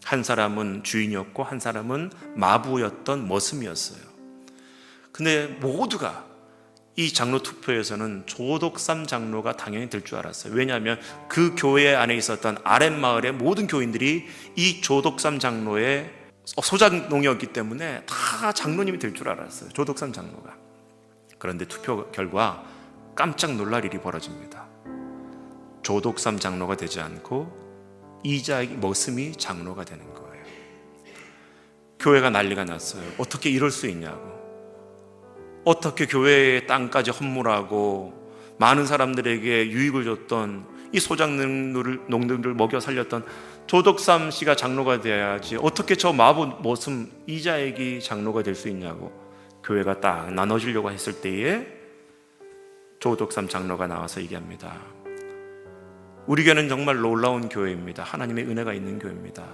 한 사람은 주인이었고 한 사람은 마부였던 머슴이었어요. 근데 모두가 이 장로 투표에서는 조덕삼 장로가 당연히 될 줄 알았어요. 왜냐하면 그 교회 안에 있었던 아랫마을의 모든 교인들이 이 조덕삼 장로의 소장농이었기 때문에 다 장로님이 될 줄 알았어요. 조덕삼 장로가. 그런데 투표 결과 깜짝 놀랄 일이 벌어집니다. 조덕삼 장로가 되지 않고 이자익 머슴이 장로가 되는 거예요. 교회가 난리가 났어요. 어떻게 이럴 수 있냐고. 어떻게 교회의 땅까지 헌물하고 많은 사람들에게 유익을 줬던 이 소장농들을 먹여 살렸던 조덕삼 씨가 장로가 되어야지 어떻게 저 마부 머슴 이자익이 장로가 될 수 있냐고 교회가 딱 나눠지려고 했을 때에 조덕삼 장로가 나와서 얘기합니다. 우리 교회는 정말 놀라운 교회입니다. 하나님의 은혜가 있는 교회입니다.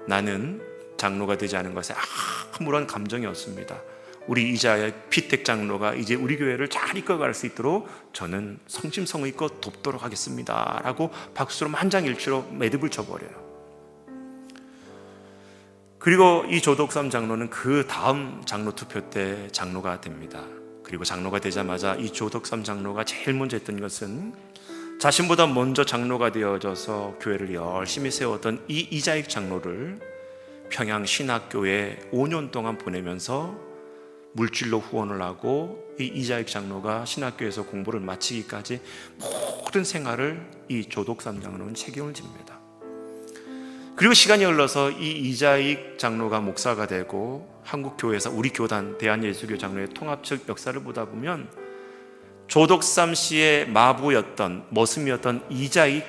나는 장로가 되지 않은 것에 아무런 감정이 없습니다. 우리 이자익 피택 장로가 이제 우리 교회를 잘 이끌어갈 수 있도록 저는 성심성의껏 돕도록 하겠습니다 라고 박수로 만장일치로 매듭을 쳐버려요. 그리고 이 조덕삼 장로는 그 다음 장로 투표 때 장로가 됩니다. 그리고 장로가 되자마자 이 조덕삼 장로가 제일 먼저 했던 것은 자신보다 먼저 장로가 되어져서 교회를 열심히 세웠던 이 이자익 장로를 평양 신학교에 5년 동안 보내면서 물질로 후원을 하고 이 이자익 장로가 신학교에서 공부를 마치기까지 모든 생활을 이 조덕삼 장로는 책임을 집니다. 그리고 시간이 흘러서 이 이자익 장로가 목사가 되고 한국교회에서 우리 교단 대한예수교 장로의 통합적 역사를 보다 보면 조덕삼 씨의 마부였던 머슴이었던 이자익,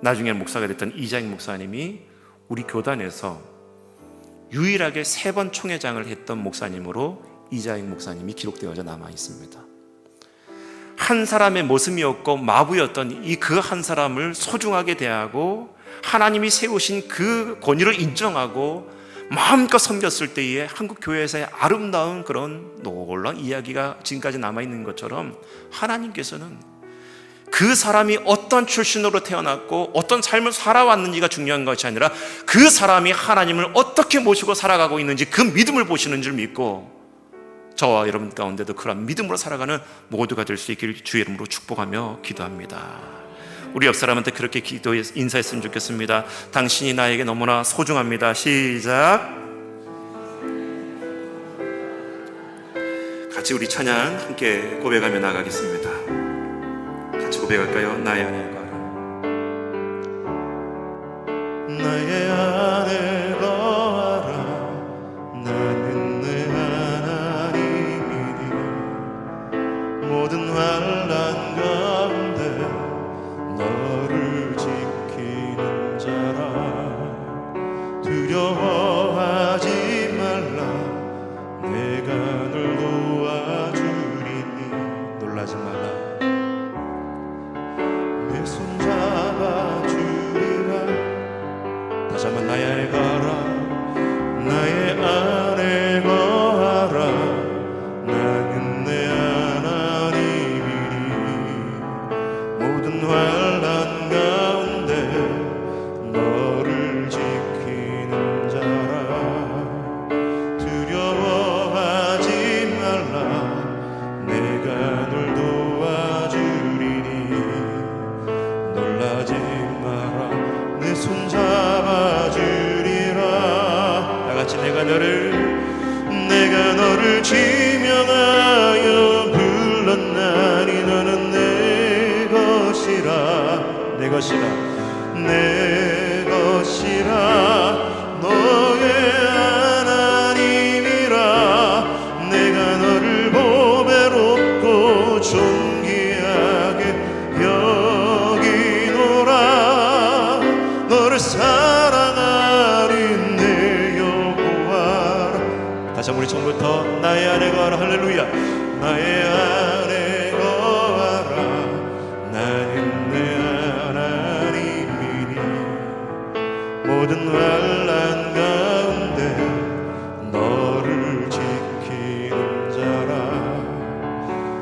나중에 목사가 됐던 이자익 목사님이 우리 교단에서 유일하게 3번 총회장을 했던 목사님으로 이자익 목사님이 기록되어져 남아 있습니다. 한 사람의 머슴이었고 마부였던 이 그 한 사람을 소중하게 대하고 하나님이 세우신 그 권위를 인정하고 마음껏 섬겼을 때에 한국 교회에서의 아름다운 그런 놀라운 이야기가 지금까지 남아있는 것처럼 하나님께서는 그 사람이 어떤 출신으로 태어났고 어떤 삶을 살아왔는지가 중요한 것이 아니라 그 사람이 하나님을 어떻게 모시고 살아가고 있는지 그 믿음을 보시는 줄 믿고 저와 여러분 가운데도 그런 믿음으로 살아가는 모두가 될 수 있기를 주의 이름으로 축복하며 기도합니다. 우리 옆 사람한테 그렇게 인사했으면 좋겠습니다. 당신이 나에게 너무나 소중합니다. 시작. 같이 우리 찬양 함께 고백하며 나가겠습니다. 같이 고백할까요? 나의 아내가 나의 아내가 알아 나는 내 하나님이니 모든 환난 가운데 너를 지키는 자라 두려워하지 말라 내가 널 도와주리니 놀라지 말라 내 손 잡아주리라 다시 한번 나의 아내가 알아 나의 아내가 알아 나는 내 하나님이니 모든 환난 가운데 너를 지키는 내 것이라 내 것이라 너의 하나님이라 내가 너를 보배롭고 존귀하게 여기노라 너를 사랑하는 내 여호와라. 다시 한번 우리 처음부터 나의 안에 거하라. 할렐루야. 나의 안에 거하라. 나는 내 하나님이니 모든 환난 가운데 너를 지키는 자라.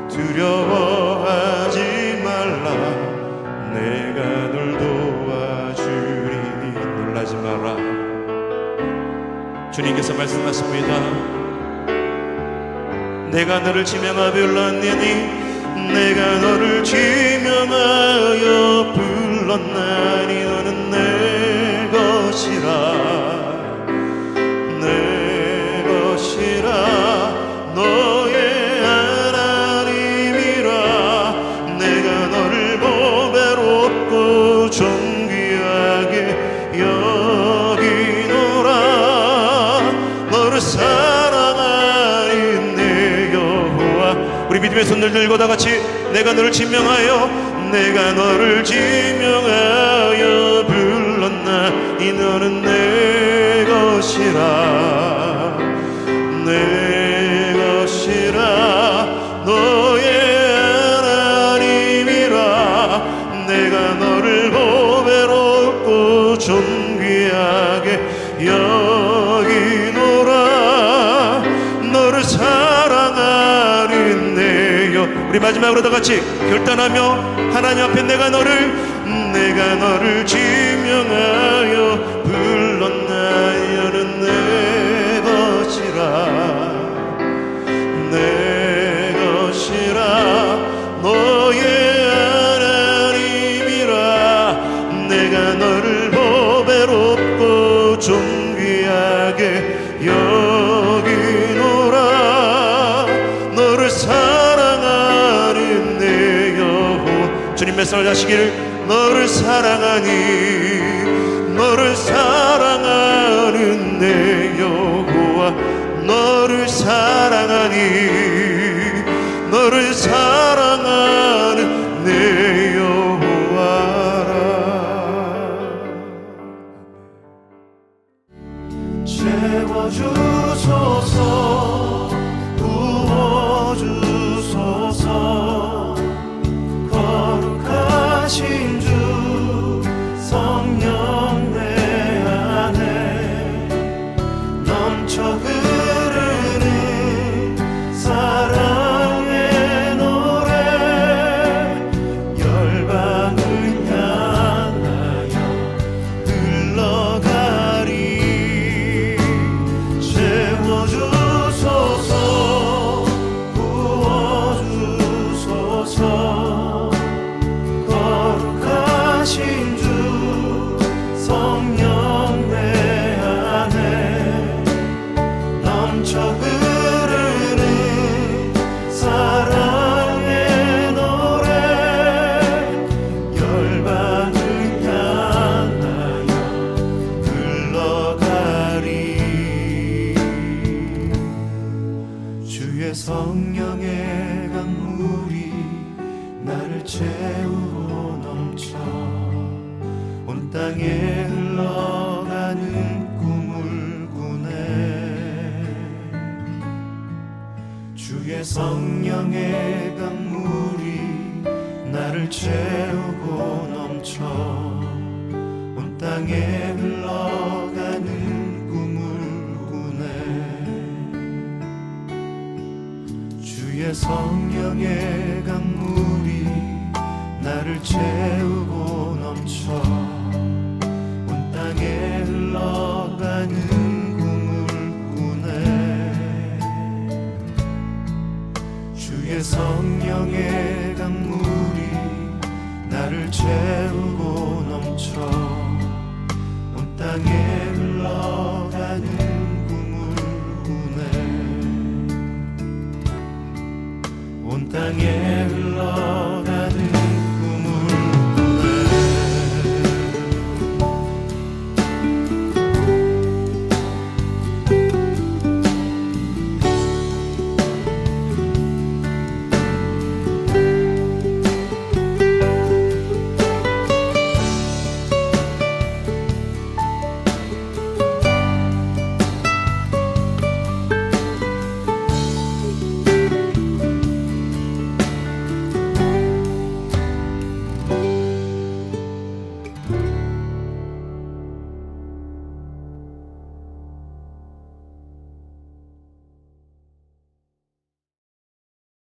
두려워하지 말라. 내가 널 도와주리니 놀라지 마라. 주님께서 말씀하십니다. 내가 너를 지명하여 불렀느니 내가 너를 지명하여 불렀나니 너는 내 것이라 내 것이라 너의 하나님이라 내가 너를 보배롭고 존귀하게 여기노라 너를 사랑하는 내 여호와. 우리 믿음의 손들 들고 다 같이 내가 너를 지명하여 내가 너를 지명하여 불렀나니 너는 내 것이라 내 것이라 너의 하나님이라 내가 너를 보배롭고 존귀하게 여기노라 너를 사랑하는 내여. 우리 마지막으로 다 같이 결단하며 하나님 앞에 내가 너를 지명하여 불렀나니 너는 내 것이라 내 것이라 너의 하나님이라 내가 너를 보배롭고 존귀하게 여기노라 너를 사랑하는 내 여호와. 주님 말씀하시기를 너를 사랑하니 너를 사랑하는 내 여호와 너를 사랑하니 너를 사랑하는 내 여호와라. 채워주소서 부어주소서 거룩하신 주 성령 내 안에 넘쳐 흐르는 사랑의 노래 열방을 향하여 흘러가리. 채워주소서 부어주소서 거룩하신 주 성령 내 안에 넘쳐 흐르는 사랑의 노래 열방을 향하여 흘러가리. 주의 성령의 강물이 나를 채우고 넘쳐 온 땅에 흘러가는 꿈을 꾸네. 주의 성령의 강물이 나를 채우고 넘쳐 온 땅에 흘러가는 꿈을 꾸네. 주의 성령의 강물이 나를 채우고 넘쳐 온 땅에 흘러가는 꿈을 꾸네. 주의 성령의 강물이 나를 채우고